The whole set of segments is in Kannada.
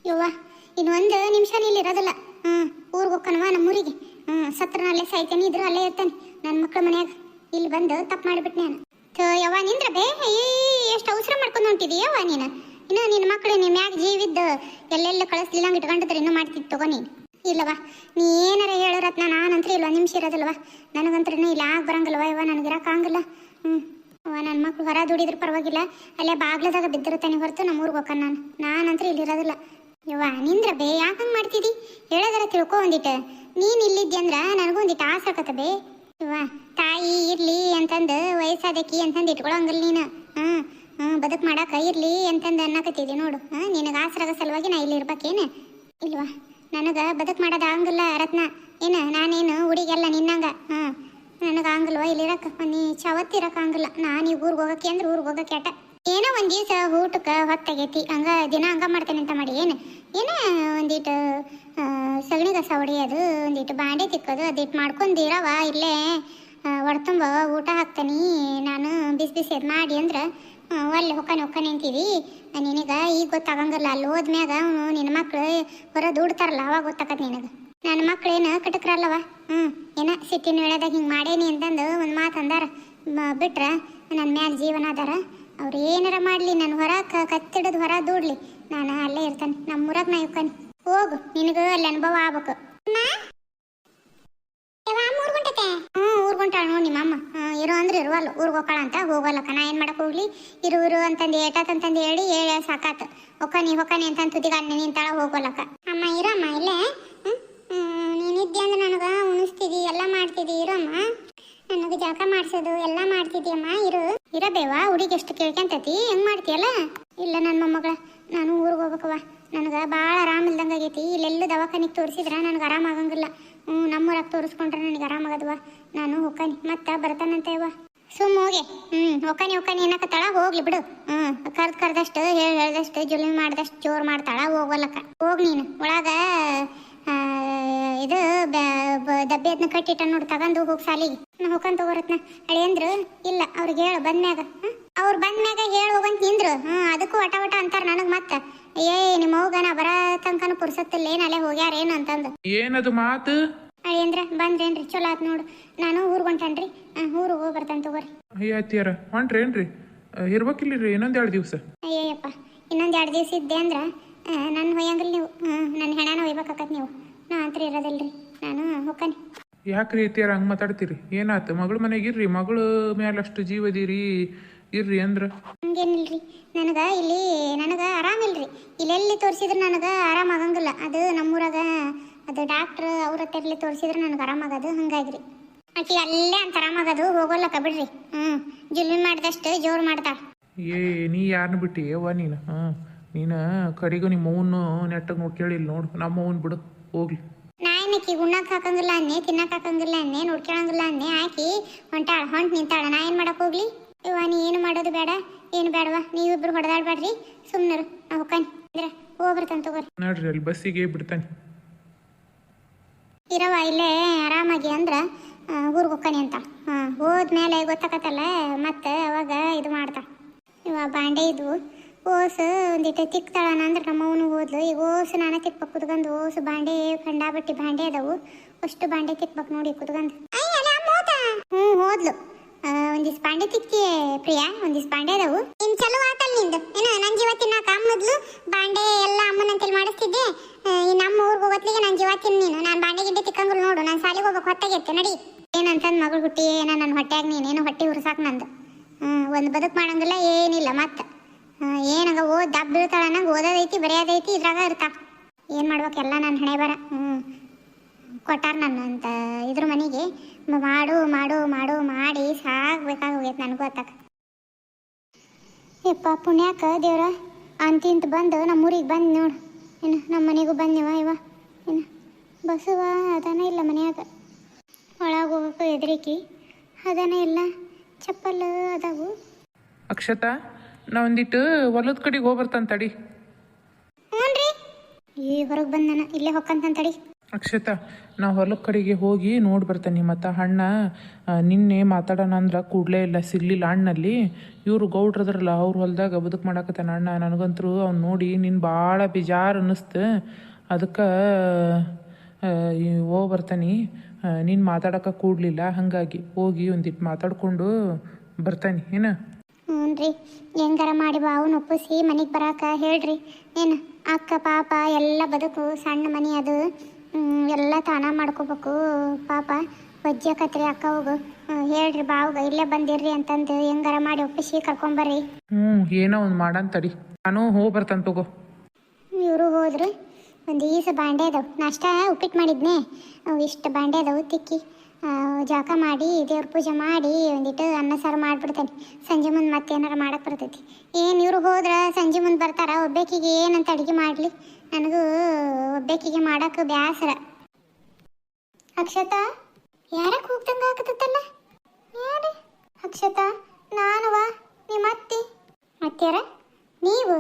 ಯವ್ವ ಇನ್ನು ಒಂದು ನಿಮಿಷನೇ ಇಲ್ಲಿ ಇರೋದಿಲ್ಲ. ಊರಿಗೆ ಹೋಗ್ಕನವ ನಮ್ಮೂರಿಗೆ. ಸತ್ರ ಅಲ್ಲೇ ಸಾಯ್ತೇನೆ, ಇದ್ರು ಅಲ್ಲೇ ಇರ್ತಾನೆ ನನ್ನ ಮಕ್ಳ ಮನ್ಯಾಗ. ಇಲ್ಲಿ ಬಂದು ತಪ್ಪು ಮಾಡಿಬಿಟ್ನೆ ನಾನು. ಯವ್ವ ನಿಂದ್ರ ಬೇ, ಎಷ್ಟು ಅವಸರ ಮಾಡ್ಕೊಂಡು ಹೊಂಟಿದೀಯವ್ವ ನೀನು. ಇನ್ನು ನಿನ್ನ ಮಕ್ಕಳು ನಿಮ್ಮ ಮ್ಯಾಗ ಜೀವಿದ್ದು ಎಲ್ಲೆಲ್ಲ ಕಳಿಸ್ಲಿಲ್ಲಂಗೆ ಇಟ್ಕೊಂಡಿದ್ರೆ ಇನ್ನೂ ಮಾಡ್ತಿದ್ದು ತಗೋ ನೀನು. ಇಲ್ಲವ ನೀ ಏನಾರ ಹೇಳೋರತ್ನ ನಾನಂತ್ರ ಇಲ್ಲ ಒಂದು ನಿಮಿಷ ಇರೋದಿಲ್ಲವ. ನನಗಂತ್ರ ಇಲ್ಲಿ ಆಗ ಬರಂಗಿಲ್ಲವ ಯವ್ವ, ನನಗಿರಕ್ಕೆ ಆಗಂಗಿಲ್ಲ. ನನ್ನ ಮಕ್ಳು ಹೊರ ದುಡಿದ್ರು ಪರವಾಗಿಲ್ಲ, ಅಲ್ಲೇ ಬಾಗ್ಲದಾಗ ಬಿದ್ದಿರ್ತಾನೆ ಹೊರತು ನಮ್ಮ ಊರಿಗೆ ಹೋಗ್ಕ ನಾನಂತ್ರ ಇಲ್ಲಿ ಇರೋದಿಲ್ಲ. ಯವ್ವ ನಿಂದ್ರ ಬೇ, ಯಾಕೆ ಹಂಗೆ ಮಾಡ್ತಿದ್ದಿ ಹೇಳೋದರ ತಿಳ್ಕೊ ಒಂದಿಟ್ಟು. ನೀನು ಇಲ್ಲಿದ್ದಿ ಅಂದ್ರೆ ನನಗೂ ಒಂದಿಟ್ಟು ಆಸೆ ಆಕತ್ತ ಬೇ. ಯವ್ವ ತಾಯಿ ಇರ್ಲಿ ಅಂತಂದು ವಯಸ್ಸಾದಕಿ ಅಂತಂದು ಇಟ್ಕೊಳಂಗಿಲ್ಲ ನೀನು. ಬದುಕು ಮಾಡಕ್ಕೆ ಇರ್ಲಿ ಅಂತಂದು ಅನ್ನಕತ್ತಿದ್ದಿ ನೋಡು. ನಿನಗೆ ಆಸರಾಗ ಸಲುವಾಗಿ ನಾ ಇಲ್ಲಿ ಇರ್ಬೇಕೇನು? ಇಲ್ವಾ ನನಗೆ ಬದುಕು ಮಾಡೋದು ಆಗಂಗಿಲ್ಲ ರತ್ನ. ಏನು ನಾನೇನು ಹುಡುಗೆಲ್ಲ ನಿನ್ನಂಗ. ನನಗೆ ಆಗಂಗಿಲ್ವ ಇಲ್ಲಿರಕ್ಕೆ, ನೀ ಚಾವತ್ತಿರಕ್ಕೆ ಆಗಂಗಿಲ್ಲ. ನಾನು ಈಗ ಊರಿಗೆ ಹೋಗಕ್ಕೆ ಅಂದ್ರೆ ಊರಿಗೆ ಹೋಗಕ್ಕೆ ಆಟ. ಏನೋ ಒಂದು ದಿವಸ ಊಟಕ್ಕೆ ಹೊತ್ತಾಗೈತಿ ಹಂಗೆ ದಿನ ಹಂಗೆ ಮಾಡ್ತೇನೆ ಅಂತ ಮಾಡಿ ಏನೋ ಒಂದಿಟ್ಟು ಸಗಣಿ ಕಸ ಹೊಡೆಯೋದು, ಒಂದಿಟ್ಟು ಬಾಂಡೆ ತಿಕ್ಕೋದು, ಅದಿಟ್ಟು ಮಾಡ್ಕೊಂಡಿರವ ಇಲ್ಲೇ ಹೊಡ್ತುಂಬ ಊಟ ಹಾಕ್ತಾನೆ ನಾನು ಬಿಸಿ ಬಿಸಿ ಅದು ಮಾಡಿ ಅಂದ್ರೆ ಒಳ್ಳೆ ಹೊಕ್ಕನೆ ಅಂತೀವಿ. ನಿನಗೆ ಈಗ ಗೊತ್ತಾಗಂಗಿಲ್ಲ. ಅಲ್ಲಿ ಹೋದ್ಮ್ಯಾಗ ನಿನ್ನ ಮಕ್ಳು ಹೊರ ದುಡ್ತಾರಲ್ಲ ಅವಾಗ ಗೊತ್ತಾಕತ್ ನಿನಗೆ. ನನ್ನ ಮಕ್ಳೇನು ಕಟಕ್ರಲ್ಲವ. ಏನ ಸಿಟ್ಟಿನ ವೇಳೆದಾಗ ಹಿಂಗೆ ಮಾಡೇನಿ ಅಂತಂದು ಒಂದು ಮಾತು ಅಂದಾರ ಬಿಟ್ರೆ ನನ್ನ ಮ್ಯಾಲ ಜೀವನ ಅದಾರ. ಅವ್ರು ಏನಾರ ಮಾಡಲಿ ನಾನು ಹೊರ ಕತ್ತಿಡೋದು ಹೊರ ದುಡ್ಲಿ, ನಾನು ಅಲ್ಲೇ ಇರ್ತಾನೆ ನಮ್ಮೂರಾಗ ನಾ ಇವ್ಕಾನೆ. ಹೋಗು ನಿನಗೂ ಅಲ್ಲಿ ಅನುಭವ ಆಗ್ಬೇಕು. ಊರ್ ಹೊಂಟಾಳ ನೋಡಿ ನಿಮ್ಮಮ್ಮ. ಇರು ಅಂದ್ರೆ ಇರುವಲ್ಲ, ಊರಿಗೆ ಹೋಗ್ಕಾಳ ಅಂತ ಹೋಗಲ್ಲಕ್ಕ. ನಾ ಏನು ಮಾಡಕ್ಕೆ ಹೋಗ್ಲಿ, ಇರು ಅಂತಂದು ಏಟಾತಂತಂದು ಹೇಳಿ ಸಾಕಾತು. ಹೊಕ್ಕನಿ ಅಂತ ತುದಿಗಾಡ್ನೆ ನಿಂತಾಳ ಹೋಗಲ್ಲಕ್ಕ. ಅಮ್ಮ ಇರಮ್ಮ ಇಲ್ಲೇ. ನೀನಿದ್ದೆ ಅಂದ್ರೆ ನನಗೆ ಉಣಿಸ್ತಿದ್ದಿ ಎಲ್ಲ ಮಾಡ್ತಿದ್ದಿ. ಇರಮ್ಮ, ನನಗೆ ಜಳಕ ಮಾಡಿಸೋದು ಎಲ್ಲ ಮಾಡ್ತಿದ್ದೀಯಮ್ಮ. ಇರಬೇವಾ ಹುಡುಗಿ ಎಷ್ಟು ಕೇಳ್ಕೊಂತತಿ ಹೆಂಗೆ ಮಾಡ್ತೀಯಲ್ಲ. ಇಲ್ಲ ನನ್ನ ಮೊಮ್ಮಗಳ, ನಾನು ಊರಿಗೆ ಹೋಗ್ಬೇಕವ್ವ. ನನಗೆ ಭಾಳ ಆರಾಮಿಲ್ದಂಗೆ ಆಗೈತಿ. ಇಲ್ಲೆಲ್ಲೂ ದವಾಖಾನಿಗೆ ತೋರಿಸಿದ್ರೆ ನನಗೆ ಆರಾಮಾಗಂಗಿಲ್ಲ. ನಮ್ಮೂರಾಗ ತೋರಿಸ್ಕೊಂಡ್ರೆ ನನಗೆ ಆರಾಮಾಗದವ. ನಾನು ಹೋಗ್ಕಾನಿ ಮತ್ತೆ ಬರ್ತಾನಂತೆ ಯವ್ವ. ಸುಮ್ಮ ಹೋಗಿ ಹೊಕ್ಕನಿ ಏನಕತ್ತಾಳ ಹೋಗ್ಲಿ ಬಿಡು. ಕರ್ದಷ್ಟು ಹೇಳ್ದಷ್ಟು ಜುಲ್ಮಿ ಮಾಡ್ದಷ್ಟು ಜೋರು ಮಾಡ್ತಾಳ. ಹೋಗಲ್ಲಕ್ಕ ಹೋಗಿ ನೀನು ಒಳಗ ಇದು ಡಬ್ಬಿ ಅದನ್ನ ಕಟ್ಟಿಟ್ಟ ನೋಡಿ ತಗೊಂಡು ಹೋಗಿ ಸಾಲಿಗೆ. ನಾ ಹೋಗ್ಕೊಂತ ಹೋಗರತ್ನ ಅಳಿ ಅಂದ್ರು. ಇಲ್ಲ ಅವ್ರಿಗೆ ಹೇಳು ಬಂದ್ಮ್ಯಾಗ. ಅವ್ರು ಬಂದ್ಮ್ಯಾಗ ಹೇಳಿ ಹೋಗಂತ ನಿಂದ್ರು. ಅದಕ್ಕೂ ವಟ ಅಂತಾರ ನನಗೆ ಮತ್ತೆ. ನಿಮ್ಮ ಹೋಗನ ಬರ ತನಕನು ಪುರ್ಸತ್ತಿಲ್ಲ ಏನು ಅಲ್ಲೇ ಹೋಗ್ಯಾರೇನು ಅಂತಂದು. ಏನದು ಮಾತು ಅಳಿ ಅಂದ್ರ ಬಂದ್ರೇನ್ರಿ ಚಲೋ ಆತ್ ನೋಡು. ನಾನು ಊರಿಗೆ ಹೊಂಟನ್ರಿ, ಊರಿಗೆ ಹೋಗಿ ಬರ್ತಾನೆ ತಗೋರಿ. ಅಯ್ಯ ಅತ್ತಿಯಾರ ಹೊಂಟ್ರೇನ್ರಿ? ಇರ್ಬೇಕಿಲ್ಲರಿ ಇನ್ನೊಂದು 2 ದಿವಸ. ಅಯ್ಯಪ್ಪ ಇನ್ನೊಂದು 2 ದಿವಸ ಇದ್ದೆ ಅಂದ್ರೆ ನನ್ನ ಹೊಯ್ಯಂಗಿಲ್ಲ ನೀವು. ನನ್ನ ಹೆಣನ ಒಯ್ಬೇಕಾಕತ್ ನೀವು. ನಾ ಅಂತರ ಇರೋದಿಲ್ರಿ, ನಾನು ಹೋಗ್ಕಾನಿ. ಯಾಕ್ರಿ ಅತ್ತಿಯಾರ ಹಂಗೆ ಮಾತಾಡ್ತೀರಿ? ಏನಾಯ್ತು? ಮಗಳ ಮನೆಗೆ ಇರ್ರಿ, ಮಗಳು ಮೇಲೆ ಅಷ್ಟು ಜೀವದಿರಿ ಇರ್ರಿ ಅಂದ್ರೆ. ಹಂಗೇನಿಲ್ರಿ, ನನಗೆ ಆರಾಮಿಲ್ರಿ. ಇಲ್ಲೆಲ್ಲಿ ತೋರಿಸಿದ್ರೆ ನನಗೆ ಆರಾಮಾಗಂಗಿಲ್ಲ. ಅದು ನಮ್ಮೂರಾಗ ಅದು ಡಾಕ್ಟ್ರ್ ಅವ್ರ ಹತ್ತಿರಲಿ ತೋರಿಸಿದ್ರೆ ನನಗೆ ಆರಾಮಾಗೋದು. ಹಂಗಾಗ್ರಿ ಆಕೆ ಅಲ್ಲೇ ಅಂತ ಆರಾಮಾಗೋದು ಹೋಗೋಲ್ಲಕ್ಕ ಬಿಡ್ರಿ. ಜುಲ್ಮಿ ಮಾಡಿದಷ್ಟು ಜೋರು ಮಾಡ್ತಾಳೆ. ನೀ ಯಾರನ್ನ ಬಿಟ್ಟು ಯವ್ವ ನೀನು? ನೀನು ಕಡೆಗೂ ನಿಮ್ಮ ಅವ್ನು ನೆಟ್ಟಗೆ ನೋಡಿ ಕೇಳಿಲ್ಲ ನೋಡು. ನಮ್ಮ ಅವ್ನು ಬಿಡು ಹೋಗ್ಲಿ. ನಾಯನಕ್ಕಿ ಉಣ್ಣಕ್ಕೆ ಹಾಕಂಗಿಲ್ಲ ಅನ್ನೆ, ತಿನ್ನಕ್ಕೆ ಹಾಕಂಗಿಲ್ಲ ಅನ್ನೆ, ನೋಡ್ಕೊಳಂಗಿಲ್ಲ ಅನ್ನೆ. ಆಕಿ ಹೊಂಟು ನಿಂತಾಳ. ನಾ ಏನು ಮಾಡಕ್ಕೆ ಹೋಗ್ಲಿ? ಇವ ನೀ ಏನು ಮಾಡೋದು ಬೇಡ, ಏನು ಬೇಡವಾ? ನೀವಿಬ್ರು ಹೊಡೆದಾಡ್ಬೇಡ್ರಿ, ಸುಮ್ಮನೆ ನಾ ಹೋಗ್ಕಾನಿ. ಅಂದ್ರೆ ಹೋಗ್ಬರ್ತಾನೆ ತಗೋರಿ. ನೋಡ್ರಿ ಅಲ್ಲಿ ಬಸ್ಸಿಗೆ ಬಿಡ್ತಾನೆ. ಇರವ ಇಲ್ಲೇ ಆರಾಮಾಗಿ ಅಂದ್ರೆ ಊರಿಗೆ ಹೋಗ್ಕಾನಿ ಅಂತ. ಹೋದ್ಮೇಲೆ ಗೊತ್ತಾಕತ್ತಲ್ಲ ಮತ್ತೆ ಅವಾಗ ಇದು ಮಾಡ್ತಾ. ಇವ ಬಾಂಡೆ ಇದ್ವು ಓಸು ಒಂದಿಟ್ಟು ತಿಕ್ತಾಳನ ಅಂದ್ರೆ ನಮ್ಮವನು ಹೋದ್ಲು. ಈಗ ಓಸು ನಾನೇ ತಿಕ್ಬೇಕು ಕುತ್ಕೊಂಡು. ಓಸು ಬಾಂಡೆ ಕಂಡಾಬಟ್ಟಿ ಬಾಂಡೆ ಅದಾವು. ಅಷ್ಟು ಬಾಂಡೆ ತಿಕ್ಬೇಕು ನೋಡಿ ಕುತ್ಕೊಂಡು. ಹೋದ್ಲು. ಒಂದಿಷ್ಟು ಬಾಂಡೆ ತಿಕ್ಕಿ ಪ್ರಿಯಾ, ಒಂದಿಷ್ಟು ಬಾಂಡೆ ಅದಾವು. ನಿನ್ ಚಲೋ ಆತಲ್ ನಿಂದು. ಏನೋ ನನ್ನ ಜೀವ ತಿನ್ನಾಕ ಅಮ್ಮದ್ಲು ಬಾಂಡೆ ಎಲ್ಲ ಅಮ್ಮನಂತೇಳಿ ಮಾಡಿಸ್ತಿದ್ದೆ. ನಮ್ಮ ಊರಿಗೆ ಹೋಗೋತ್ಲಿಗೆ ನನ್ನ ಜೀವ ತಿನ್ ನೀನು. ನಾನು ಬಾಂಡೆ ಗಿಡ್ಡೆ ತಿಕ್ಕಂಗಿಲ್ಲ ನೋಡು. ನಾನು ಸಾಲಿಗೆ ಹೋಗ್ಬೇಕು ಹೊತ್ತಾಗೈತೆ ನಡಿ. ಏನಂತಂದು ಮಗಳು ಹುಟ್ಟಿ ಏನೋ ನನ್ನ ಹೊಟ್ಟೆಯಾಗ ನೀನೇನು ಹೊಟ್ಟೆ ಹುರ್ಸಾಕ್ ನಂದು. ಒಂದು ಬದುಕು ಮಾಡಂಗಿಲ್ಲ ಏನಿಲ್ಲ. ಮತ್ತೆ ಏನಾಗ ದಬ್ಬ ಬೀಳ್ತಾಳ ನಂಗೆ. ಓದೋದೈತಿ ಬರೆಯೋದೈತಿ ಇದ್ರಾಗ ಇರ್ತಾ. ಏನು ಮಾಡ್ಬೇಕೆಲ್ಲ ನನ್ನ ಹಣೆ ಬರ. ಕೊಟ್ಟಾರ ನನ್ನ ಅಂತ ಇದ್ರ ಮನೆಗೆ. ಮಾಡಿ ಸಾಕ್ಬೇಕಾಗೋಗೈತೆ ನನಗೂ ಅತ್ತಕ್ಕ. ಯಪ್ಪ ಪುಣ್ಯಾಕ ದೇವ್ರ ಅಂತಿಂತ ಬಂದು ನಮ್ಮೂರಿಗೆ ಬಂದು ನೋಡು. ಏನು ನಮ್ಮ ಮನೆಗೂ ಬಂದಿವ ಇವ. ಏನು ಬಸವ ಅದನ ಇಲ್ಲ ಮನ್ಯಾಗ. ಒಳಗೆ ಹೋಗಕ್ಕೆ ಎದ್ರಿಕಿ ಅದನ ಇಲ್ಲ. ಚಪ್ಪಲ್ ಅದಾವು. ಅಕ್ಷತಾ ನಾ ಒಂದಿಟ್ಟು ಹೊಲದ ಕಡೆಗೆ ಹೋಗ್ಬರ್ತಾನೆ ತಡಿ. ಹ್ಞೂ ರೀ, ಈ ಹೊರಗೆ ಬಂದನ ಇಲ್ಲೇ ಹೊಕ್ಕಂತಾನೆ ತಡಿ. ಅಕ್ಷತಾ ನಾ ಹೊಲದ ಕಡೆಗೆ ಹೋಗಿ ನೋಡಿ ಬರ್ತೇನೆ. ಮತ್ತು ಹಣ್ಣ ನಿನ್ನೆ ಮಾತಾಡೋಣ ಅಂದ್ರೆ ಕೂಡಲೇ ಇಲ್ಲ, ಸಿಗಲಿಲ್ಲ ಹಣ್ಣಲ್ಲಿ. ಇವರು ಗೌಡ್ರದ್ರಲ್ಲ ಅವ್ರ ಹೊಲದಾಗ ಬದುಕು ಮಾಡಾಕತ್ತಾನ ಅಣ್ಣ. ನನಗಂತರೂ ಅವ್ನು ನೋಡಿ ನಿನ್ನ ಭಾಳ ಬೇಜಾರು ಅನ್ನಿಸ್ತು. ಅದಕ್ಕೆ ಹೋಗಿ ಬರ್ತಾನೆ. ನೀನು ಮಾತಾಡೋಕೆ ಕೂಡಲಿಲ್ಲ, ಹಾಗಾಗಿ ಹೋಗಿ ಒಂದಿಟ್ಟು ಮಾತಾಡಿಕೊಂಡು ಬರ್ತಾನೆ ಏನು. ಹ್ಞೂ ರೀ, ಹೆಂಗಾರ ಮಾಡಿ ಬಾವು ಒಪ್ಪಿಸಿ ಮನೆಗೆ ಬರಾಕ ಹೇಳ್ರಿ. ಏನು ಅಕ್ಕ ಪಾಪ ಎಲ್ಲ ಬದುಕು ಸಣ್ಣ ಮನೆ ಅದು, ಎಲ್ಲ ತಾನ ಮಾಡ್ಕೋಬೇಕು ಪಾಪ. ಒಜ್ಜಕತ್ರಿ ಅಕ್ಕ ಹೋಗು, ಹೇಳ್ರಿ ಬಾವುಗ ಇಲ್ಲೇ ಬಂದಿರ್ರಿ ಅಂತಂದು ಹೆಂಗಾರ ಮಾಡಿ ಒಪ್ಪಿಸಿ ಕರ್ಕೊಂಬರ್ರಿ. ಏನೋ ಒಂದು ಮಾಡಂತ ತಡಿ, ನಾನು ಹೋಗಿ ಬರ್ತಾನೆ ತಗೋ. ಇವರು ಹೋದ್ರು. ಒಂದು ಈಸ ಬಾಂಡೆ ಅದಾವೆ, ನಾಷ್ಟ ಉಪ್ಪಿಟ್ಟು ಮಾಡಿದ್ನೆ, ಅವು ಇಷ್ಟು ಬಾಂಡೆ ಅದಾವು ತಿಕ್ಕಿ ಜಾಕ ಮಾಡಿ ದೇವ್ರ ಪೂಜೆ ಮಾಡಿ ಒಂದಿಟ್ಟು ಅನ್ನ ಸಾರು ಮಾಡಿಬಿಡ್ತೇನೆ. ಸಂಜೆ ಮುಂದೆ ಮತ್ತೆ ಏನಾರು ಮಾಡಕ್ಕೆ ಬರ್ತೈತಿ. ಏನು ಇವರು ಹೋದ್ರೆ ಸಂಜೆ ಮುಂದೆ ಬರ್ತಾರ, ಒಬ್ಬೇಕಿಗೆ ಏನಂತ ಅಡುಗೆ ಮಾಡಲಿ. ನನಗೂ ಒಬ್ಬೇಕಿಗೆ ಮಾಡೋಕೆ ಬ್ಯಾಸರ. ಅಕ್ಷತಾ ಯಾರಕ್ಕೆ ಹೋಗ್ದಂಗೆ ಆಗತ್ತಲ್ಲ? ಯಾರು ಅಕ್ಷತಾ? ನಾನವ ನಿಮ್ಮ ಅತ್ತಿ. ಅತ್ಯಾರ ನೀವು?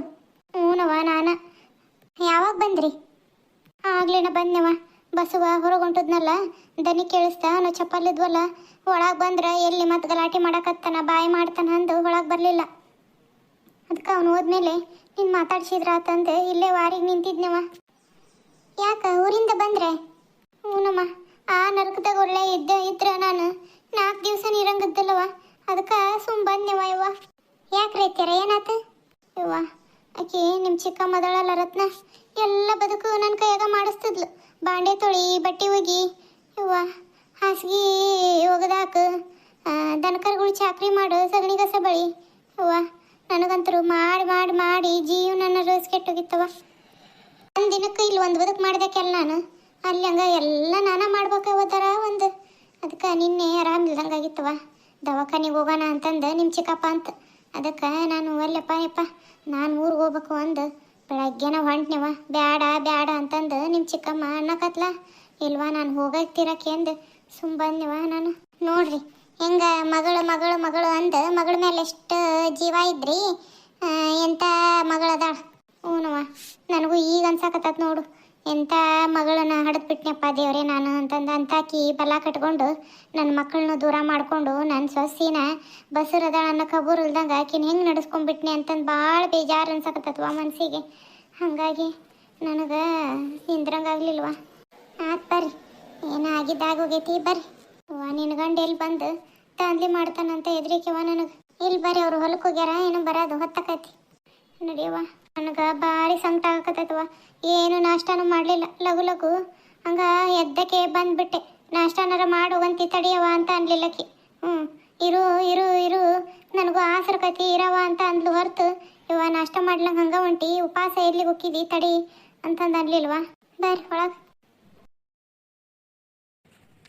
ಹ್ಞೂನವ ನಾನು. ಯಾವಾಗ ಬಂದ್ರಿ? ಆಗ್ಲೇನ ಬಂದೆವ. ಬಸವ ಹೊರಗೊಂಟದ್ನಲ್ಲ, ದನಿ ಕೇಳಿಸ್ತಾ ನಾವು ಚಪ್ಪಲಿದ್ವಲ್ಲ, ಒಳಗೆ ಬಂದ್ರೆ ಎಲ್ಲಿ ಮತ್ತೆ ಗಲಾಟೆ ಮಾಡಕತ್ತಾನ ಬಾಯಿ ಮಾಡ್ತಾನ ಅಂದು ಒಳಗೆ ಬರಲಿಲ್ಲ. ಅದಕ್ಕೆ ಅವನು ಹೋದ್ಮೇಲೆ ನೀನು ಮಾತಾಡ್ಸಿದ್ರ ಆತಂದು ಇಲ್ಲೇ ವಾರಿಗೆ ನಿಂತಿದ್ನವ. ಯಾಕ ಊರಿಂದ ಬಂದ್ರೆ? ಹ್ಞೂನಮ್ಮ, ಆ ನರಕದಾಗ ಒಳ್ಳೆ ಇದ್ರೆ ನಾನು 4 ದಿವಸ ನೀರಂಗದ್ದಲ್ಲವ, ಅದಕ್ಕೆ ಬಂದೆವ. ಯವ್ವ ಯಾಕೆ ರೈತ್ಯಾರ ಏನಾತ? ಯವ್ವ ಆಕಿ ನಿಮ್ಮ ಚಿಕ್ಕ ಮದಳಲ್ಲ ರತ್ನ, ಎಲ್ಲ ಬದುಕು ನನ್ನ ಕೈಯಾಗ ಮಾಡಿಸ್ತಿದ್ಲು. ಬಾಂಡೆ ತೊಳಿ, ಬಟ್ಟೆ ಒಗಿ, ಯವ್ವ ಹಾಸಿಗೆ ಒಗದಾಕ, ದನಕರುಗಳು ಚಾಕ್ರಿ ಮಾಡು, ಸಗಣಿ ಕಸ ಬಳಿ. ಯವ್ವ ನನಗಂತರೂ ಮಾಡಿ ಮಾಡಿ ಮಾಡಿ ಜೀವನ ರೋಸ್ ಕೆಟ್ಟೋಗಿತ್ತವ. ಒಂದು ದಿನಕ್ಕೆ ಇಲ್ಲಿ ಒಂದು ಬದುಕು ಮಾಡ್ದಕ್ಕೆಲ್ಲ ನಾನು ಅಲ್ಲಿ ಹಂಗ ಎಲ್ಲ ನಾನಾ ಮಾಡ್ಬೇಕಾವತ್ತಾರ ಒಂದು. ಅದಕ್ಕೆ ನಿನ್ನೆ ಆರಾಮಿಲ್ದಂಗಾಗಿತ್ತವ. ದವಾಖಾನಿಗೆ ಹೋಗೋಣ ಅಂತಂದು ನಿಮ್ಮ ಚಿಕ್ಕಪ್ಪ ಅಂತ. ಅದಕ್ಕೆ ನಾನು ಅಲ್ಲಪ್ಪ ನಾನು ಊರಿಗೆ ಹೋಗ್ಬೇಕು ಅಂದು ಬೆಳಗ್ಗೆನ ಹೊಂಟ್ನೆವ. ಬ್ಯಾಡ ಬ್ಯಾಡ ಅಂತಂದು ನಿಮ್ಮ ಚಿಕ್ಕಮ್ಮ ಅನ್ನಕತ್ಲ. ಇಲ್ವಾ ನಾನು ಹೋಗಕ್ತಿರಕ್ಕೆ ಅಂದು ಬಂದೆವ ನಾನು. ನೋಡ್ರಿ ಹೆಂಗ ಮಗಳು ಮಗಳು ಮಗಳು ಅಂದು ಮಗಳ ಮೇಲೆ ಎಷ್ಟು ಜೀವ ಇದ್ರಿ, ಎಂಥ ಮಗಳದಾಳ. ಹ್ಞೂನವ ನನಗೂ ಈಗ ಅನ್ಸಾಕತ್ತದ ನೋಡು, ಎಂಥ ಮಗಳನ್ನ ಹಡದ್ಬಿಟ್ನಪ್ಪ ದೇವ್ರೆ ನಾನು ಅಂತಂದು. ಅಂತಾಕಿ ಬಲ ಕಟ್ಕೊಂಡು ನನ್ನ ಮಕ್ಕಳನ್ನ ದೂರ ಮಾಡಿಕೊಂಡು ನನ್ನ ಸೊಸಿನ ಬಸರದ ನನ್ನ ಕಬೂರ್ ಇಲ್ದಂಗೆ ಆಕಿನ ಹೆಂಗೆ ನಡೆಸ್ಕೊಂಡ್ಬಿಟ್ನಿ ಅಂತಂದು ಭಾಳ ಬೇಜಾರು ಅನ್ಸಕತ್ತತ್ವ ಮನಸ್ಸಿಗೆ. ಹಾಗಾಗಿ ನನಗೆ ನಿಂದ್ರಂಗಾಗ್ಲಿಲ್ವ. ಆತ್ ಬರ್ರಿ, ಏನೋ ಆಗಿದ್ದಾಗೋಗೈತಿ ಬರ್ರಿ. ಅವ್ವ ನಿನ್ನ ಗಂಡ ಎಲ್ಲಿ ಬಂದು ತಂದ್ಲಿ ಮಾಡ್ತಾನಂತ ಹೆದ್ರಿಕೆವ ನನಗೆ. ಇಲ್ಲಿ ಬರ್ರಿ, ಅವ್ರು ಹೊಲಕ್ಕೆ ಹೋಗ್ಯಾರ, ಏನೋ ಬರೋದು ಹೊತ್ತಕೈತಿ. ನಡಿಯವ್ವ ನನಗೆ ಭಾರಿ ಸಂಕಟ ಆಗಕತ್ತೈತವ. ಏನು ನಾಷ್ಟಾನು ಮಾಡಲಿಲ್ಲ, ಲಘು ಲಘು ಹಂಗ ಎದ್ದಕ್ಕೆ ಬಂದ್ಬಿಟ್ಟೆ. ನಾಷ್ಟಾನಾರ ಮಾಡೋಗಂತಿ ತಡಿಯವ ಅಂತ ಅನ್ಲಿಲ್ಲಕ್ಕಿ. ಇರು ಇರು ಇರು ನನಗೂ ಆಸರಕತಿ ಇರವ ಅಂತ ಅಂದ್ಲು ಹೊರತು, ಇವ ನಾಷ್ಟ ಮಾಡ್ಲಂಗೆ ಹಂಗ ಹೊಂಟಿ ಉಪವಾಸ ಎಲ್ಲಿಗೆ ಹೋಗಿದ್ದಿ ತಡಿ ಅಂತಂದು ಅನ್ಲಿಲ್ವಾ. ಬರ್ರಿ ಒಳಗೆ.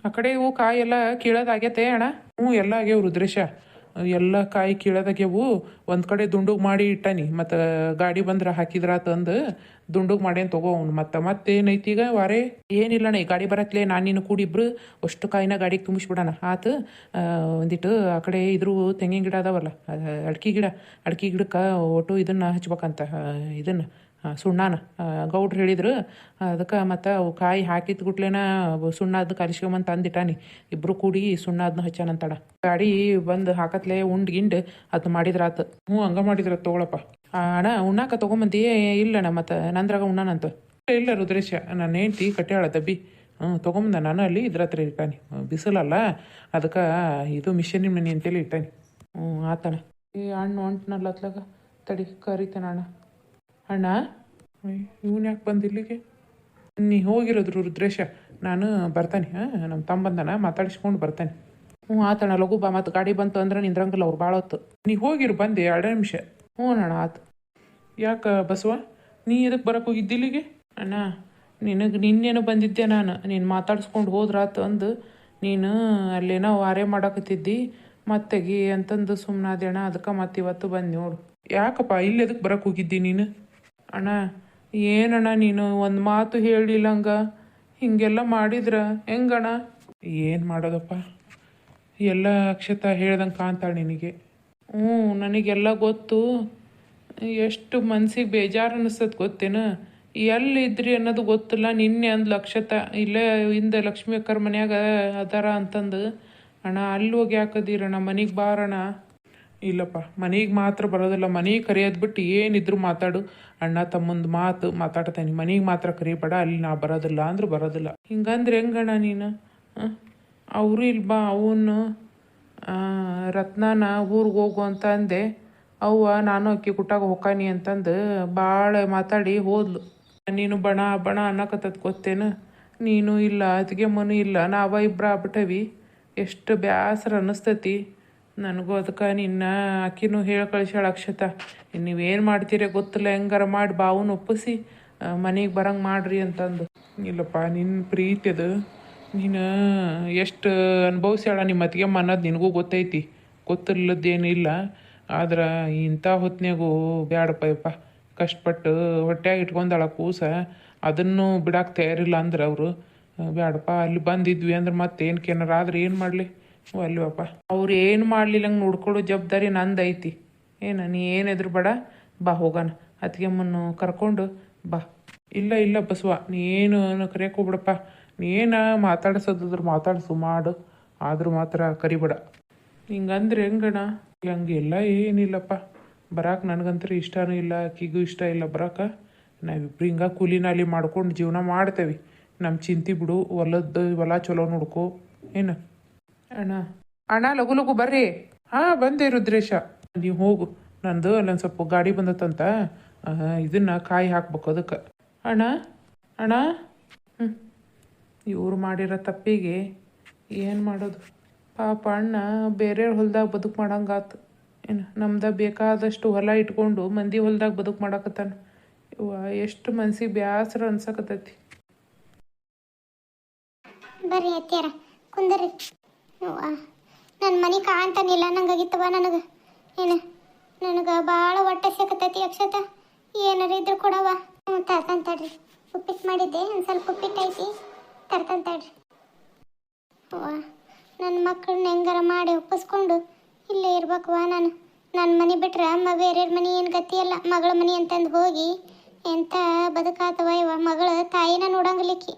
ಆ ಕಡೆ ಇವು ಕಾಯಿ ಎಲ್ಲ ಕೀಳೋದಾಗೈತೆ ಅಣ್ಣ? ಎಲ್ಲ ಆಗ್ಯಾವ ರುದ್ರೇಶ, ಎಲ್ಲ ಕಾಯಿ ಕೀಳೋದಾಗ್ಯವು. ಒಂದು ಕಡೆ ದುಂಡುಗೆ ಮಾಡಿ ಇಟ್ಟಾನಿ, ಮತ್ತು ಗಾಡಿ ಬಂದ್ರೆ ಹಾಕಿದ್ರಾತಂದು ದುಂಡುಗೆ ಮಾಡೇನು ತಗೋ ಅವ್ನು. ಮತ್ತೇನೈತಿ ಈಗ ವಾರೇ ಏನಿಲ್ಲಣ್ಣ, ಈ ಗಾಡಿ ಬರತ್ಲೆ ನಾನು ನೀನು ಕೂಡಿಬ್ರು ಅಷ್ಟು ಕಾಯಿನ ಗಾಡಿಗೆ ತುಂಬಿಸ್ಬಿಡೋಣ ಆತು. ಒಂದಿಟ್ಟು ಆ ಕಡೆ ಇದ್ರು ತೆಂಗಿನ ಗಿಡ ಅದಾವಲ್ಲ, ಅಡ್ಕೆ ಗಿಡಕ್ಕೆ ಒಟ್ಟು ಇದನ್ನು ಹಚ್ಬೇಕಂತ, ಇದನ್ನು ಸುಣ್ಣನ ಗೌಡ್ರು ಹೇಳಿದ್ರು. ಅದಕ್ಕೆ ಮತ್ತು ಅವು ಕಾಯಿ ಹಾಕಿದ ಗುಟ್ಲೇನ ಸುಣ್ಣ ಅದು ಕಲಿಸ್ಕೊಂಬಂತ ಅಂದಿಟ್ಟಾನಿ. ಇಬ್ಬರು ಕೂಡಿ ಸುಣ್ಣ ಅದನ್ನ ಹಚ್ಚಾನಂತಾಡ. ಗಾಡಿ ಬಂದು ಹಾಕತ್ಲೆ ಗಿಂಡು ಅದು ಮಾಡಿದ್ರಾತು. ಹಂಗೆ ಮಾಡಿದ್ರ ತಗೊಳಪ್ಪ. ಅಣ್ಣ ಉಣ್ಣಾಕ ತೊಗೊಂಬಂದಿ? ಇಲ್ಲಣ್ಣ, ಮತ್ತು ನಂದ್ರಾಗ ಉಣ್ಣಾನಂತ. ಇಲ್ಲ ರುದ್ರೇಶ, ನಾನು ಹೆಂಡ್ತಿ ಕಟ್ಟಾಳ ದಬ್ಬಿ. ತೊಗೊಂಬಂದ ನಾನು ಅಲ್ಲಿ ಇದ್ರ ಹತ್ರ ಇಟ್ಟಾನಿ. ಬಿಸಿಲಲ್ಲ ಅದಕ್ಕೆ ಇದು ಮಿಷನ್ ಮನೆ ಅಂತೇಳಿ ಇಟ್ಟಾನಿ. ಆತಣ್ಣ. ಅಣ್ಣ ಹೊಂಟ್ನಲ್ಲ ಅತ್ಲಾಗ, ತಡಿ ಕರಿತೇನೆ ಅಣ್ಣ. ಅಣ್ಣ ಇವನು ಯಾಕೆ ಬಂದು ಇಲ್ಲಿಗೆ? ನೀ ಹೋಗಿರೋದ್ರು ರುದ್ರೇಶ, ನಾನು ಬರ್ತಾನೆ. ನಮ್ಮ ತಮ್ಮ ಬಂದಾನ, ಮಾತಾಡಿಸ್ಕೊಂಡು ಬರ್ತಾನೆ. ಆತಣ್ಣ ಲಘು ಬಾ, ಮತ್ತು ಗಾಡಿ ಬಂತು ಅಂದ್ರೆ ನಿಂದ್ರಂಗಿಲ್ಲ ಅವ್ರು ಭಾಳ ಹೊತ್ತು. ನೀ ಹೋಗಿರು ಬಂದೆ 2 ನಿಮಿಷ. ಅಣ್ಣ ಆತು. ಯಾಕೆ ಬಸವ ನೀ ಎದಕ್ಕೆ ಬರಕ್ಕೆ ಹೋಗಿದ್ದಿ ಇಲ್ಲಿಗೆ? ಅಣ್ಣ ನಿನ್ನೇನು ಬಂದಿದ್ದೆ ನಾನು, ನೀನು ಮಾತಾಡಿಸ್ಕೊಂಡು ಹೋದ್ರಾತು ಅಂದು ನೀನು ಅಲ್ಲೇನೋ ವಾರೆ ಮಾಡಾಕತ್ತಿದ್ದಿ, ಮತ್ತೆಗಿ ಅಂತಂದು ಸುಮ್ಮನಾದೆ ಅಣ್ಣ. ಅದಕ್ಕೆ ಮತ್ತೆ ಇವತ್ತು ಬಂದು ನೋಡು. ಯಾಕಪ್ಪ ಇಲ್ಲಿ ಎದಕ್ಕೆ ಬರಕ್ಕೆ ಹೋಗಿದ್ದಿ ನೀನು? ಅಣ್ಣ ಏನಣ್ಣ ನೀನು ಒಂದು ಮಾತು ಹೇಳಿಲ್ಲ ಹಂಗ, ಹಿಂಗೆಲ್ಲ ಮಾಡಿದ್ರೆ ಹೆಂಗಣ್ಣ? ಏನು ಮಾಡೋದಪ್ಪ, ಎಲ್ಲ ಅಕ್ಷತಾ ಹೇಳ್ದಂಗೆ ಕಾಣ್ತಾಳೆ ನಿನಗೆ. ನನಗೆಲ್ಲ ಗೊತ್ತು. ಎಷ್ಟು ಮನ್ಸಿಗೆ ಬೇಜಾರು ಅನ್ನಿಸ್ತದೆ ಗೊತ್ತೇನು? ಎಲ್ಲಿದ್ರಿ ಅನ್ನೋದು ಗೊತ್ತಿಲ್ಲ. ನಿನ್ನೆ ಅಂದ್ ಲಕ್ಷತ ಇಲ್ಲೇ ಹಿಂದೆ ಲಕ್ಷ್ಮಿ ಅಕ್ಕರ ಮನ್ಯಾಗ ಅದಾರ ಅಂತಂದು. ಅಣ್ಣ ಅಲ್ಲಿ ಹೋಗಿ ಯಾಕದೀರಣ್ಣ, ಮನೆಗೆ ಬಾರಣ. ಇಲ್ಲಪ್ಪ, ಮನೆಗೆ ಮಾತ್ರ ಬರೋದಿಲ್ಲ. ಮನೆಗೆ ಕರೆಯೋದು ಬಿಟ್ಟು ಏನಿದ್ರು ಮಾತಾಡು. ಅಣ್ಣ ತಮ್ಮಂದು ಮಾತು ಮಾತಾಡ್ತೇನೆ, ಮನೆಗೆ ಮಾತ್ರ ಕರಿಬೇಡ. ಅಲ್ಲಿ ನಾ ಬರೋದಿಲ್ಲ ಅಂದ್ರೆ ಬರೋದಿಲ್ಲ. ಹಿಂಗಂದ್ರೆ ಹೆಂಗಣ್ಣ ನೀನು? ಅವರು ಇಲ್ಲಿ ಬಾ, ಅವನು ರತ್ನಾನ ಊರಿಗೆ ಹೋಗು ಅಂತ ಅಂದೆ. ಅವ್ವ ನಾನು ಅಕ್ಕಿ ಕುಟ್ಟಾಗ ಹೊಕ್ಕಾನಿ ಅಂತಂದು ಭಾಳ ಮಾತಾಡಿ ಹೋದ್ಲು. ನೀನು ಬಣ ಬಣ ಅನ್ನಕತ್ತದ ಗೊತ್ತೇನು? ನೀನು ಇಲ್ಲ, ಅದಕ್ಕೆ ಮನು ಇಲ್ಲ, ನಾವ ಇಬ್ಬರ ಆಗ್ಬಿಟ್ಟವಿ. ಎಷ್ಟು ಬೇಸರ ಅನ್ನಿಸ್ತತಿ ನನಗೂ. ಅದಕ್ಕೆ ನಿನ್ನ ಆಕಿನೂ ಹೇಳಿ ಕಳಿಸ್ಯಾಳ ಅಕ್ಷತ, ನೀವೇನು ಮಾಡ್ತೀರಿ ಗೊತ್ತಿಲ್ಲ, ಹೆಂಗಾರ ಮಾಡಿ ಬಾವನ್ನ ಒಪ್ಪಿಸಿ ಮನೆಗೆ ಬರಂಗೆ ಮಾಡ್ರಿ ಅಂತಂದು. ಇಲ್ಲಪ್ಪ, ನಿನ್ನ ಪ್ರೀತಿ ಅದು ನೀನು ಎಷ್ಟು ಅನುಭವಿಸ್ಯಾಳ ನಿಮ್ಮ ಅತ್ತಿಗೆಮ್ಮ ಅನ್ನೋದು ನಿನಗೂ ಗೊತ್ತೈತಿ. ಗೊತ್ತಿಲ್ಲದ್ದೇನಿಲ್ಲ. ಆದ್ರೆ ಇಂಥ ಹೊತ್ನ್ಯಾಗೂ ಬ್ಯಾಡಪ್ಪ ಯಪ್ಪ. ಕಷ್ಟಪಟ್ಟು ಹೊಟ್ಯಾಗ ಇಟ್ಕೊಂಡಾಳ ಕೂಸ, ಅದನ್ನು ಬಿಡಾಕೆ ತಯಾರಿಲ್ಲ ಅಂದ್ರೆ ಅವರು. ಬ್ಯಾಡಪ್ಪ, ಅಲ್ಲಿ ಬಂದಿದ್ವಿ ಅಂದ್ರೆ ಮತ್ತೇನಕ್ಕೇನಾರ ಆದ್ರೆ ಏನು ಮಾಡಲಿ ಅಲ್ವಪ್ಪ. ಅವ್ರು ಏನು ಮಾಡ್ಲಿಲ್ಲಂಗೆ ನೋಡ್ಕೊಳ್ಳೋ ಜವಾಬ್ದಾರಿ ನಂದು ಐತಿ. ಏನು ನೀ ಏನು ಎದ್ರು ಬೇಡ, ಬಾ ಹೋಗೋಣ. ಅತ್ತಿಗೆಮ್ಮನ್ನು ಕರ್ಕೊಂಡು ಬಾ. ಇಲ್ಲ ಇಲ್ಲ ಬಸವ, ನೀನು ಕರೆಯಕ್ಕೆ ಹೋಗ್ಬಿಡಪ್ಪ. ನೀನು ಮಾತಾಡ್ಸೋದ್ರ ಮಾತಾಡ್ಸು ಮಾಡು, ಆದರೂ ಮಾತ್ರ ಕರಿಬೇಡ. ಹಿಂಗಂದ್ರೆ ಹೆಂಗಣ? ಹಂಗೆಲ್ಲ ಏನಿಲ್ಲಪ್ಪ. ಬರಾಕೆ ನನಗಂತೂ ಇಷ್ಟನೂ ಇಲ್ಲ, ಆಕಿಗೂ ಇಷ್ಟ ಇಲ್ಲ ಬರಾಕ. ನಾವಿಬ್ರು ಹಿಂಗೆ ಕೂಲಿ ನಾಲಿ ಮಾಡ್ಕೊಂಡು ಜೀವನ ಮಾಡ್ತೇವೆ. ನಮ್ಮ ಚಿಂತೆ ಬಿಡು, ಹೊಲ ಚಲೋ ನೋಡ್ಕೊ. ಏನು ಅಣ್ಣ? ಅಣ್ಣ ಲಘು ಲಘು ಬರ್ರಿ. ಹಾಂ ಬಂದೆ ರುದ್ರೇಶ. ನೀವು ಹೋಗು, ನಂದು ಅಲ್ಲೊಂದು ಸ್ವಲ್ಪ ಗಾಡಿ ಬಂದತ್ತಂತ, ಇದನ್ನು ಕಾಯಿ ಹಾಕ್ಬೇಕು ಅದಕ್ಕೆ. ಅಣ್ಣ ಅಣ್ಣ ಇವ್ರು ಮಾಡಿರೋ ತಪ್ಪಿಗೆ ಏನು ಮಾಡೋದು ಪಾಪ. ಅಣ್ಣ ಬೇರೆ ಹೊಲ್ದಾಗ ಬದುಕು ಮಾಡಂಗಾತು. ಏನು ನಮ್ದು ಬೇಕಾದಷ್ಟು ಹೊಲ ಇಟ್ಕೊಂಡು ಮಂದಿ ಹೊಲ್ದಾಗ ಬದುಕು ಮಾಡಕತ್ತಾನ. ಇವ ಎಷ್ಟು ಮನ್ಸಿಗೆ ಬ್ಯಾಸರ ಅನ್ಸಕತ್ತೈತಿ. ಬರ್ರಿ ಅತ್ಯಾರ ಕುಂದರಿ. ನನ್ನ ಮನೆ ಕಾಣ್ತಾನಿಲ್ಲ ನಂಗಾಗಿತ್ತವ. ನನಗೆ ಭಾಳ ಹೊಟ್ಟೆ ಸೇಕತ್ತೈತಿ ಅಕ್ಷತ. ಏನಾರ ಇದ್ರು ಕೊಡವ. ತರ್ತಂತಾಡ್ರಿ, ಉಪ್ಪಿಟ್ಟು ಮಾಡಿದ್ದೆ, ಒಂದು ಸ್ವಲ್ಪ ಉಪ್ಪಿಟ್ಟು ಐತಿ, ತರ್ತಂತಾಡ್ರಿ. ನನ್ನ ಮಕ್ಕಳನ್ನ ಹೆಂಗಾರ ಮಾಡಿ ಒಪ್ಪಿಸ್ಕೊಂಡು ಇಲ್ಲೇ ಇರ್ಬೇಕವ ನಾನು. ನನ್ನ ಮನೆ ಬಿಟ್ರೆ ಬೇರೆಯವ್ರ ಮನೆ ಏನು ಗತಿಯಲ್ಲ. ಮಗಳ ಮನೆ ಅಂತಂದು ಹೋಗಿ ಎಂಥ ಬದುಕಾತವ ಇವ. ಮಗಳ ತಾಯಿನ ನೋಡಂಗಿಲ್ಲಿಕ್ಕಿ.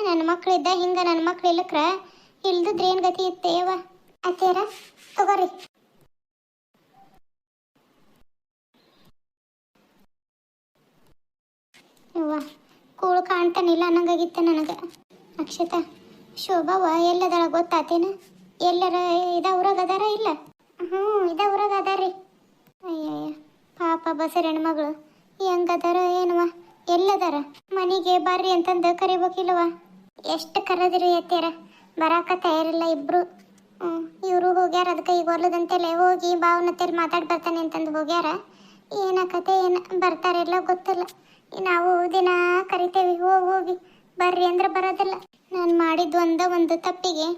ನನ್ನ ಮಕ್ಕಳಿದ್ದ ಹಿಂಗೆ, ನನ್ನ ಮಕ್ಳು ಇಲ್ಲಕ್ರ ಇಲ್ದಿದ್ರೆ ಏನು ಗತಿ ಇತ್ತೆ ಯವ. ಅತ್ತೇರ ತಗೋರಿ. ಯವ್ವ ಕೂಳು ಕಾಣ್ತಾನಿಲ್ಲ ಅನ್ನಂಗಾಗಿತ್ತ ನನಗೆ. ಅಕ್ಷತಾ, ಶೋಭಾವ ಎಲ್ಲದಾಳ ಗೊತ್ತಾತೇನ? ಎಲ್ಲರ ಊರಾಗ ಅದಾರ ಇಲ್ಲ? ಹ್ಞೂ ಊರಾಗ ಅದಾರಿ. ಅಯ್ಯಯ್ಯ ಪಾಪ ಬಸರಣ್ಣ ಮಗಳು ಹೆಂಗದಾರ ಏನವ? ಎಲ್ಲದಾರ? ಮನೆಗೆ ಬರ್ರಿ ಅಂತಂದು ಕರಿಬೇಕಿಲ್ಲವ. ಎಷ್ಟು ಕರೆದ್ರಿ ಅತ್ಯಾರ, ಬರಾಕ ತಯಾರಿಲ್ಲ ಇಬ್ರು. ಇವರು ಹೋಗ್ಯಾರ. ಅದಕ್ಕೆ ಈಗ ಹೊಲದಂತೆಲೆ ಹೋಗಿ ಬಾವನತ್ತೇರಿ ಮಾತಾಡಿ ಬರ್ತಾನೆ ಅಂತಂದು ಹೋಗ್ಯಾರ. ಏನಾಕತೆ ಏನು ಬರ್ತಾರಿಲ್ಲ ಗೊತ್ತಿಲ್ಲ. ನಾವು ದಿನ ಕರಿತೇವಿ, ಹೋಗಿ ಬರ್ರಿ ಅಂದ್ರೆ ಬರೋದಿಲ್ಲ. ನಾನು ಮಾಡಿದ್ದು ಒಂದು ತಪ್ಪಿಗೆ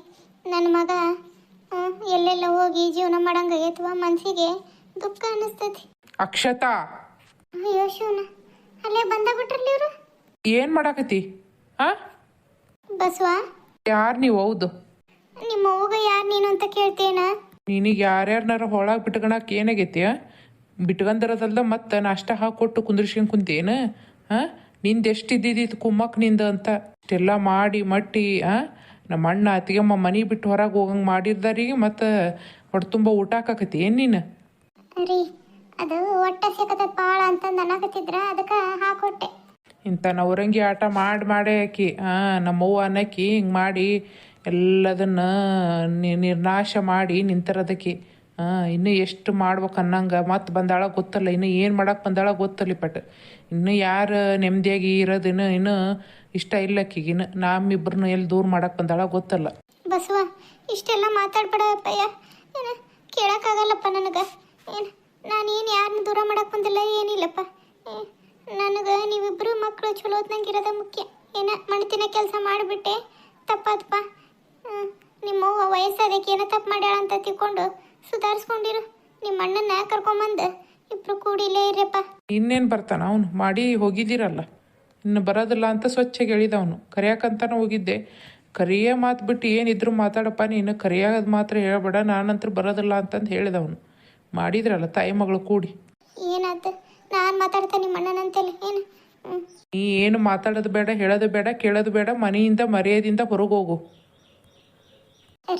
ನನ್ನ ಮಗ ಎಲ್ಲೆಲ್ಲ ಹೋಗಿ ಜೀವನ ಮಾಡಂಗಾಗೈತವ. ಮನಸ್ಸಿಗೆ ದುಃಖ ಅನ್ನಿಸ್ತೈತಿ. ಅಕ್ಷತಾ, ಅಯ್ಯೋ ಶಿವನ, ಅಲ್ಲೇ ಬಂದಾಗ್ಬಿಟ್ರಲ್ಲಿ ಇವರು. ಏನು ಮಾಡಾಕತಿ? ಬಸವ, ಯಾರು ನೀವು? ಹೌದು, ನಿಮ್ಮ ಅವ್ಗ ಯಾರು ನೀನು ಅಂತ ಕೇಳ್ತೇನ? ನಿನಗೆ ಯಾರ್ಯಾರನಾರ ಹೊಳಗೆ ಬಿಟ್ಕೊಳಕ್ಕೆ ಏನಾಗೈತಿ? ಬಿಟ್ಕೊಂದಿರೋದಲ್ದ ಮತ್ತೆ ನಾಷ್ಟ ಹಾಕೊಟ್ಟು ಕುಂದ್ರಿಸ್ಕೊಂಡು ಕುಂತೇನು? ನಿಂದು ಎಷ್ಟು ಇದ್ದಿದ್ದು ಕುಮ್ಮಕ್ ನಿಂದ ಅಂತ ಇಷ್ಟೆಲ್ಲ ಮಾಡಿ ಮಟ್ಟಿ ನಮ್ಮ ಅಣ್ಣ ಅತ್ತಿಗೆಮ್ಮ ಮನೆ ಬಿಟ್ಟು ಹೊರಗೆ ಹೋಗಂಗೆ ಮಾಡಿರ್ದಾರಿಗೆ ಮತ್ತು ಹೊಟ್ಟೆ ತುಂಬ ಊಟ ಹಾಕಕತಿ ಏನು ನೀನು? ರೀ ಅದು ಹೊಟ್ಟೆ ಸೇಕತ್ತ ಭಾಳ ಅಂತಂದು ಅನ್ನಕತ್ತಿದ್ರ, ಅದಕ್ಕೆ ಹಾಕೊಟ್ಟೆ. ಇಂಥ ನವರಂಗಿ ಆಟ ಮಾಡೇ ಆಕಿ ನಮ್ಮವ್ವ ಅನ್ನಕ್ಕಿ ಹಿಂಗೆ ಮಾಡಿ ಎಲ್ಲದನ್ನು ನಿರ್ನಾಶ ಮಾಡಿ ನಿಂತಿರೋದಕ್ಕೆ. ಇನ್ನೂ ಎಷ್ಟು ಮಾಡ್ಬೇಕು ಅನ್ನಂಗೆ ಮತ್ತೆ ಬಂದಾಳ ಗೊತ್ತಲ್ಲ. ಇನ್ನು ಏನು ಮಾಡಕ್ಕೆ ಬಂದಾಳ ಗೊತ್ತಲ್ಲ ಪಟ್. ಇನ್ನು ಯಾರು ನೆಮ್ಮದಿಯಾಗಿ ಇರೋದು ಇನ್ನೂ ಇಷ್ಟ ಇಲ್ಲ ಆಕಿಗಿನ್ನು. ನಮ್ಮಿಬ್ಬರನ್ನ ಎಲ್ಲಿ ದೂರ ಮಾಡಕ್ಕೆ ಬಂದಾಳ ಗೊತ್ತಲ್ಲ. ಬಸವ, ಇಷ್ಟೆಲ್ಲ ಮಾತಾಡ್ಬೇಡಪ್ಪಯ್ಯ. ಏನು ಕೇಳೋಕ್ಕಾಗಲ್ಲಪ್ಪ ನನಗೆ. ನಾನೇನು ಯಾರನ್ನ ದೂರ ಮಾಡಕ್ಕೆ ಬಂದಿಲ್ಲ, ಏನಿಲ್ಲಪ್ಪ. ನನಗೆ ನೀವಿಬ್ಬರು ಮಕ್ಕಳು ಚಲೋ ಹೊತ್ನಂಗೆ ಇರೋದ ಮುಖ್ಯ. ಮಣ್ತಿನ ಕೆಲಸ ಮಾಡಿಬಿಟ್ಟೆ, ತಪ್ಪಾದಪ್ಪ. ನಿಮ್ಮವ್ವ ವಯಸ್ಸಾದಕ್ಕೆ ಏನೋ ತಪ್ಪು ಮಾಡ್ಯಾಳ ಅಂತ ತಿಳ್ಕೊಂಡು ಸುಧಾರಿಸ್ಕೊಂಡಿರು. ನಿಮ್ಮ ಅಣ್ಣನ ಕರ್ಕೊಂಬಂದು ಇಬ್ರು ಕೂಡಿಲೇ ಇರಪ್ಪ. ಇನ್ನೇನು ಬರ್ತಾನ ಅವನು? ಮಾಡಿ ಹೋಗಿದ್ದೀರಲ್ಲ, ಇನ್ನು ಬರೋದಿಲ್ಲ ಅಂತ ಸ್ವಚ್ಛಗೆ ಹೇಳಿದ ಅವನು. ಕರಿಯಾಕಂತಾನೆ ಹೋಗಿದ್ದೆ. ಕರಿಯ ಮಾತು ಬಿಟ್ಟು ಏನಿದ್ರು ಮಾತಾಡಪ್ಪ ನೀನು, ಕರಿಯೋದು ಮಾತ್ರ ಹೇಳ್ಬೇಡ, ನಾನಂತೂ ಬರೋದಿಲ್ಲ ಅಂತಂದು ಹೇಳಿದವನು. ಮಾಡಿದ್ರಲ್ಲ ತಾಯಿ ಮಗಳು ಕೂಡಿ. ಏನಾಯ್ತು? ನಾನು ಮಾತಾಡ್ತೇನೆ ನಿಮ್ಮ ಅಣ್ಣನಂತೆಲ್ಲ. ಏನು ನೀ ಏನು ಮಾತಾಡೋದು ಬೇಡ, ಹೇಳೋದು ಬೇಡ, ಕೇಳೋದು ಬೇಡ. ಮನೆಯಿಂದ ಮರ್ಯಾದೆಯಿಂದ ಹೊರಗೆ ಹೋಗು.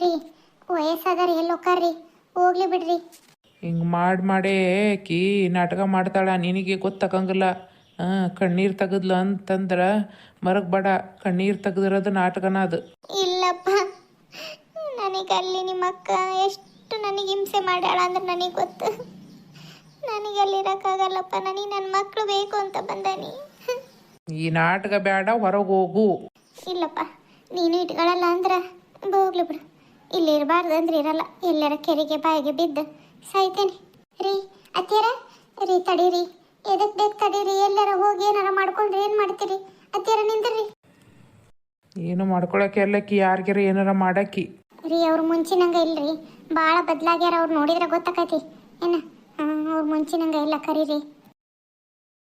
ರೀ ವಯಸ್ಸಾದಾರ ಎಲ್ಲಿ ಹೋಗ್ರಿ, ಹೋಗ್ಲಿ ಬಿಡ್ರಿ. ಹಿಂಗೆ ಮಾಡೇ ಆಕಿ ನಾಟಕ ಮಾಡ್ತಾಳ, ನಿನಗೆ ಗೊತ್ತಾಗಂಗಿಲ್ಲ. ಕಣ್ಣೀರು ತೆಗದ್ಲು ಅಂತಂದ್ರೆ ಮರಗೆ ಬೇಡ. ಕಣ್ಣೀರು ತೆಗೆದಿರೋದು ನಾಟಕನ ಅದು. ಇಲ್ಲಪ್ಪ, ನನಗೆ ಅಲ್ಲಿ ನಿಮ್ಮ ಅಕ್ಕ ಎಷ್ಟು ನನಗೆ ಹಿಂಸೆ ಮಾಡ್ಯಾಳ ಅಂದ್ರೆ ನನಗೆ ಗೊತ್ತು. ನನಗೆ ಅಲ್ಲಿ ಇರೋಕ್ಕಾಗಲ್ಲಪ್ಪ. ನನಗೆ ನನ್ನ ಮಕ್ಕಳು ಬೇಕು ಅಂತ ಬಂದಾನಿ. ಈ ನಾಟಕ ಬೇಡ, ಹೊರಗೆ ಹೋಗು. ಇಲ್ಲಪ್ಪ, ನೀನು ಇಟ್ಕೊಳ್ಳಲ್ಲ ಅಂದ್ರೆ ಹೋಗ್ಲಿ ಬಿಡು. ಇಲ್ಲಿ ಇರಬಾರ್ದು ಅಂದ್ರೆ ಇರಲ್ಲ. ಎಲ್ಲರ ಕೆರೆಗೆ ಬಾಯಿಗೆ ಬಿದ್ದು ಸಾಯ್ತೇನೆ. ರೀ ಅತ್ಯಾರ, ರೀ ತಡೀರಿ, ಎದಕ್ಕೆ ಬೇಕು ತಡೀರಿ. ಎಲ್ಲರ ಹೋಗಿ ಏನಾರ ಮಾಡ್ಕೊಂಡ್ರೆ ಏನು ಮಾಡ್ತೀರಿ? ಅತ್ಯಾರ ನಿಂದ್ರಿ. ಏನು ಮಾಡ್ಕೊಳಕ್ಕೆ ಎಲ್ಲಕ್ಕಿ, ಯಾರಿಗಾರ ಏನಾರ ಮಾಡಾಕಿ. ರೀ ಅವ್ರು ಮುಂಚಿನಂಗೆ ಇಲ್ರಿ, ಭಾಳ ಬದಲಾಗ್ಯಾರ. ಅವ್ರು ನೋಡಿದ್ರೆ ಗೊತ್ತಾಕೈತಿ ಏನ. ಅವ್ರು ಮುಂಚಿನಂಗೆ ಇಲ್ಲ, ಕರೀರಿ.